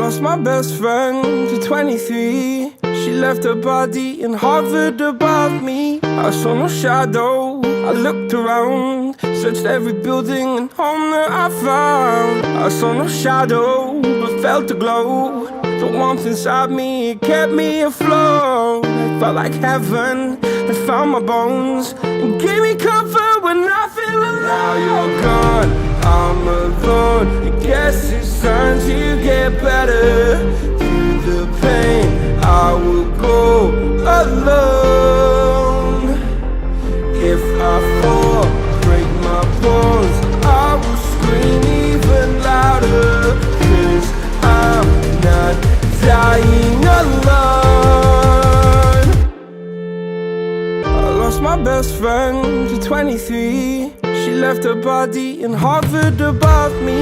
lost my best friend to 23. She left her body and hovered above me. I saw no shadow, I looked around, searched every building and home that I found. I saw no shadow, but felt a glow. The warmth inside me, it kept me afloat. It felt like heaven had found my bones and gave me comfort when I feel alone. Now you're gone, I'm alone. I guess it's time to get better. Through the pain, I will go alone. If I fall, break my bones, I will scream even louder. 'Cause I'm not dying alone. I lost my best friend to 23. She left her body and hovered above me.